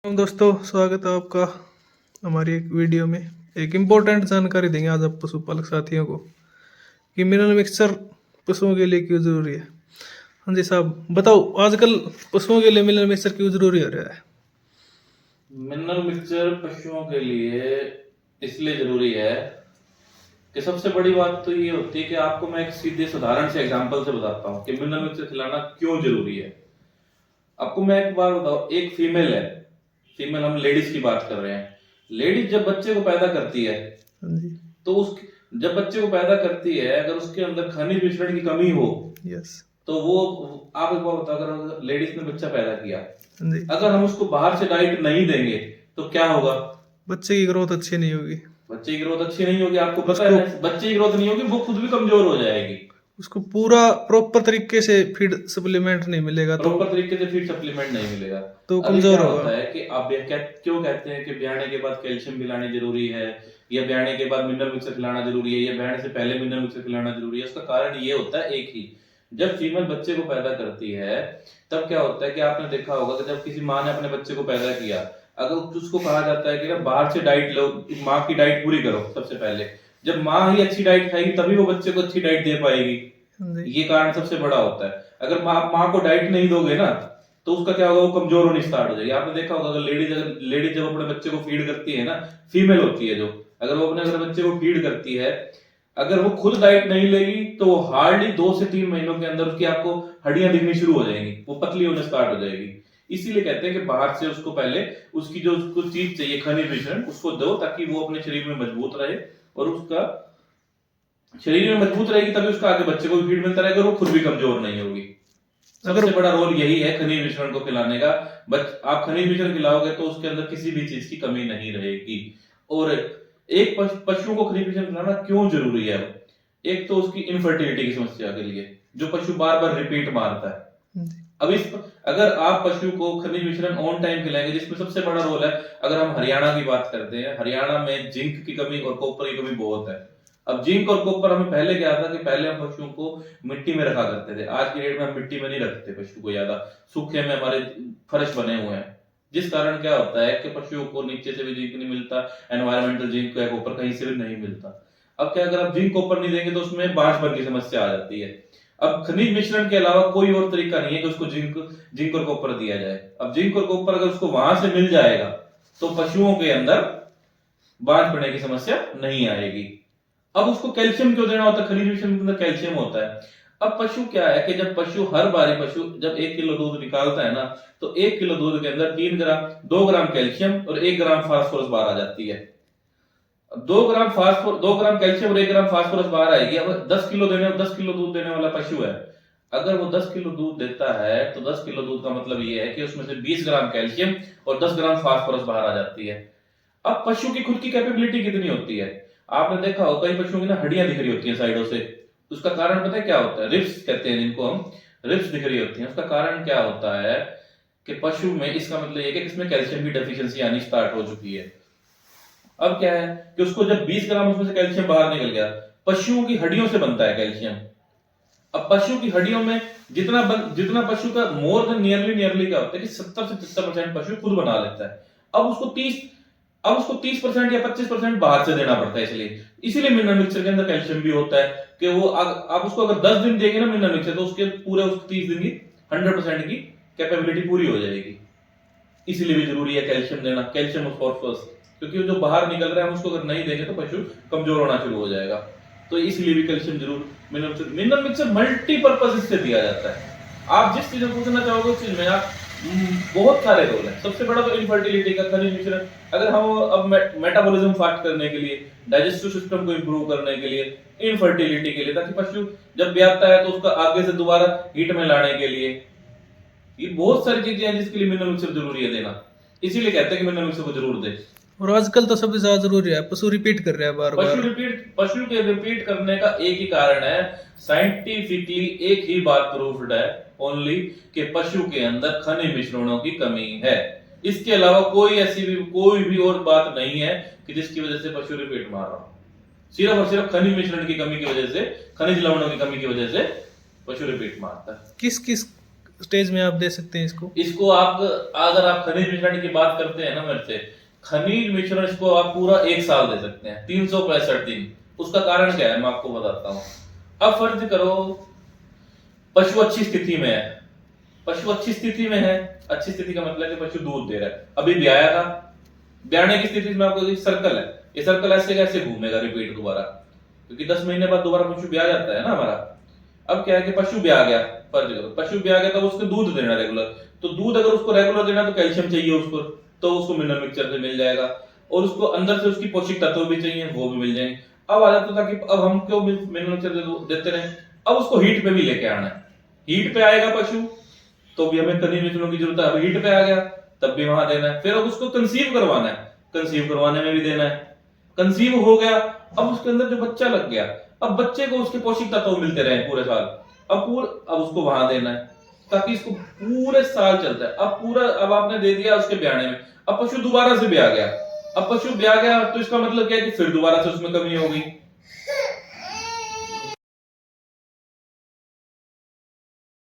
दोस्तों, स्वागत है आपका हमारी एक वीडियो में। एक इम्पोर्टेंट जानकारी देंगे आज आप पशुपालक साथियों को कि मिनरल मिक्सचर पशुओं के लिए क्यों ज़रूरी है। हाँ जी साहब, बताओ आजकल पशुओं के लिए मिनरल मिक्सचर क्यों ज़रूरी हो रहा है। मिनरल मिक्सचर पशुओं के लिए इसलिए जरूरी है कि सबसे बड़ी बात तो ये होती है कि आपको मैं एक सीधे साधारण से एग्जांपल से बताता हूँ कि मिनरल मिक्सचर खिलाना क्यों जरूरी है। आपको मैं एक बार बताओ, एक फीमेल है, फीमेल हम लेडीज की बात कर रहे हैं। लेडीज जब बच्चे को पैदा करती है हाँ जी। तो उस जब बच्चे को पैदा करती है, अगर उसके अंदर खनिज मिश्रण की कमी हो यस। तो वो, आप एक बार बताओ, अगर लेडीज ने बच्चा पैदा किया, हाँ जी। अगर हम उसको बाहर से डाइट नहीं देंगे तो क्या होगा? बच्चे की ग्रोथ अच्छी नहीं होगी। बच्चे की ग्रोथ अच्छी नहीं होगी, आपको पता है बच्चे की ग्रोथ नहीं होगी, वो खुद भी कमजोर हो जाएगी। उसको पूरा प्रॉपर तरीके से फीड सप्लीमेंट नहीं मिलेगा तो प्रॉपर तरीके से फीड सप्लीमेंट नहीं मिलेगा तो अभी कमजोर क्या होगा। होता है कि आप क्यों कहते हैं कि ब्याने के बाद कैल्शियम पिलानी जरूरी है, या ब्याने के बाद मिनरल मिक्सचर खिलाना जरूरी है, या ब्याने से पहले मिनरल मिक्सचर खिलाना जरूरी है? उसका कारण ये होता है एक ही, जब फीमेल बच्चे को पैदा करती है तब क्या होता है कि आपने देखा होगा कि जब किसी माँ ने अपने बच्चे को पैदा किया, अगर उसको कहा जाता है कि ना बाहर से डाइट लो, माँ की डाइट पूरी करो। सबसे पहले जब माँ ही अच्छी डाइट खाएगी तभी वो बच्चे को अच्छी डाइट दे पाएगी। हाँ जी। ये कारण सबसे बड़ा होता है। अगर माँ को डाइट नहीं दोगे ना तो उसका क्या होगा, वो कमजोर होनी स्टार्ट हो जाएगी। आपने देखा होगा अगर लेडीज जब अपने बच्चे को फीड करती है ना, फीमेल होती है जो, अगर वो अपने अगर बच्चे को फीड करती है, अगर वो खुद डाइट नहीं लेगी तो हार्डली 2 से 3 महीनों के अंदर उसकी आपको हड्डियां दिखनी शुरू हो जाएंगी, वो पतली होने स्टार्ट हो जाएगी। इसीलिए कहते हैं कि बाहर से उसको पहले उसकी जो उसको चीज चाहिए, खनिज मिश्रण, उसको दो ताकि वो अपने शरीर में मजबूत रहे, और उसका शरीर में मजबूत रहेगी तभी उसका आगे बच्चे को भी फीड मिलता रहेगा और वो खुद भी कमजोर नहीं होगी। सबसे बड़ा रोल यही है खनिज मिश्रण को खिलाने का। आप खनिज मिश्रण खिलाओगे तो उसके अंदर किसी भी चीज की कमी नहीं रहेगी। और एक पशु को खनिज मिश्रण खिलाना क्यों जरूरी है? एक तो उसकी इनफर्टिलिटी की समस्या के लिए, जो पशु बार बार रिपीट मारता है। अब अगर आप पशु को खनिज मिश्रण ऑन टाइम खिलाएंगे, जिसमें सबसे बड़ा रोल है, अगर हम हरियाणा की बात करते हैं, हरियाणा में जिंक की कमी और कॉपर की कमी बहुत है। अब जिंक और कॉपर हमें पहले क्या था कि पहले हम पशुओं को मिट्टी में रखा करते थे। आज की डेट में हम मिट्टी में नहीं रखते पशु को, ज्यादा सूखे में हमारे फर्श बने हुए हैं, जिस कारण क्या होता है कि पशुओं को नीचे से भी जिंक नहीं मिलता, एनवायरमेंटल जिंक या कॉपर कहीं से भी नहीं मिलता। अब क्या, अगर आप जिंक कॉपर नहीं देंगे तो उसमें बांझपन की समस्या आ जाती है। अब खनिज मिश्रण के अलावा कोई और तरीका नहीं है कि उसको जिंक और कॉपर दिया जाए। अब जिंक और कॉपर अगर उसको वहां से मिल जाएगा तो पशुओं के अंदर बांझ पड़ने की समस्या नहीं आएगी। अब उसको कैल्शियम क्यों देना होता है? खनिज मिश्रण के अंदर कैल्शियम होता है। अब पशु क्या है कि जब पशु हर बारी पशु जब 1 किलो दूध निकालता है ना, तो 1 किलो दूध के अंदर 2 ग्राम कैल्शियम और 1 ग्राम फास्फोरस बाहर आ जाती है। 2 ग्राम कैल्शियम और 1 ग्राम फास्फोरस बाहर आएगी। अब 10 किलो दूध देने वाला पशु है, अगर वो 10 किलो दूध देता है तो 10 किलो दूध का मतलब ये है कि उसमें से 20 ग्राम कैल्शियम और 10 ग्राम फास्फोरस बाहर आ जाती है। अब पशु की खुद की कैपेबिलिटी कितनी होती है? आपने देखा हो कई पशुओं की ना हड्डियां दिख रही होती हैं साइडों से। उसका कारण पता है क्या होता है? रिब्स कहते हैं जिनको हम, रिब्स दिख रही होती हैं। उसका कारण क्या होता है कि पशु में, इसका मतलब ये कि इसमें कैल्शियम की डेफिशिएंसी आनी स्टार्ट हो चुकी है। अब क्या है कि उसको जब 20 ग्राम उसमें से कैल्शियम बाहर निकल गया, पशुओं की हड्डियों से बनता है कैल्शियम। अब पशु की हड्डियों में जितना पशु का मोर देन नियरली क्या होता है कि 70 से 75% पशु खुद बना लेता है। अब उसको 30% या 25% बाहर से देना पड़ता है। इसीलिए मिनरल मिक्सचर के अंदर कैल्शियम भी होता है कि वो आप उसको अगर 10 दिन देंगे ना मिनरल मिक्सचर, तो उसके पूरे 30 दिन की 100% की कैपेबिलिटी पूरी हो जाएगी। इसीलिए भी जरूरी है कैल्शियम देना, कैल्शियम और फॉस्फोरस, क्योंकि जो बाहर निकल रहा है उसको अगर नहीं देंगे तो पशु कमजोर होना शुरू हो जाएगा। तो इसलिए भी कैल्शियम जरूर। मिनरल मिक्सचर मल्टीपर्पज इससे दिया जाता है। आप जिस चीज में पूछना चाहोगे उस चीज में आप बहुत सारे रोल है। सबसे बड़ा तो इनफर्टिलिटी का खनिज मिश्रण। अगर हम अब मेटाबॉलिज्म फास्ट करने के लिए, डाइजेस्टिव सिस्टम को इंप्रूव करने के लिए, इनफर्टिलिटी के लिए, ताकि पशु जब ब्याता है तो उसका आगे से दोबारा हीट में लाने के लिए, ये बहुत सारी चीजें हैं जिसके लिए मिनरल मिक्सचर जरूरी है देना। इसीलिए कहते हैं कि मिनरल मिक्सचर को जरूर दे। और आजकल तो सबसे ज्यादा जरूरी है, पशु रिपीट कर रहे हैं बार बार। पशु के रिपीट करने का एक ही कारण है, साइंटिफिकली एक ही बात प्रूफ्ड है ओनली, कि पशु के अंदर खनिज मिश्रणों की कमी है। इसके अलावा कोई भी और बात नहीं है कि जिसकी वजह से पशु रिपीट मार रहा हो। सिर्फ और सिर्फ खनिज मिश्रण की कमी की वजह से, खनिज लवणों की कमी की वजह से पशु रिपीट मारता है। किस किस स्टेज में आप दे सकते हैं इसको? इसको आप, अगर आप खनिज मिश्रण की बात करते हैं ना मेरे से, खनिज मिश्रण इसको आप पूरा 1 साल दे सकते हैं, 365 दिन। उसका कारण क्या है मैं आपको बताता हूँ। अब फर्ज करो पशु अच्छी स्थिति में है, पशु अच्छी स्थिति में है, अच्छी स्थिति का मतलब कि पशु दूध दे रहा है, अभी ब्याया था, ब्याने की स्थिति में आपको सर्कल है, ये सर्कल ऐसे कैसे घूमेगा रिपीट दोबारा, क्योंकि 10 महीने बाद दोबारा पशु ब्याह जाता है ना हमारा। अब क्या है कि पशु ब्याह गया, फर्ज करो पशु ब्याह गया, तो उसको दूध देना रेगुलर, तो दूध अगर उसको रेगुलर देना तो कैल्शियम चाहिए उसको, तो उसको मिनरल मिक्सचर से मिल जाएगा, और उसको अंदर से उसकी पौष्टिक तत्व भी चाहिए, वो भी मिल जाएंगे। अब आ जाता था कि अब हम क्यों मिनरल मिक्सचर देते रहे, अब उसको हीट पे भी लेके आना है, हीट पे आएगा पशु तो भी हमें खनिज मिश्रणों की जरूरत है, अब हीट पे आ गया तब भी वहां देना है, फिर अब उसको कंसीव करवाना है, कंसीव करवाने में भी देना है, कंसीव हो गया, अब उसके अंदर जो बच्चा लग गया, अब बच्चे को उसके पौष्टिक तत्व मिलते रहे पूरे साल, अब उसको वहां देना है, ताकि इसको पूरे साल चलता है। अब पूरा, अब आपने दे दिया उसके ब्याने में, अब पशु दोबारा से ब्याह गया, अब पशु ब्याह गया तो इसका मतलब क्या है कि फिर दोबारा से उसमें कमी हो गई,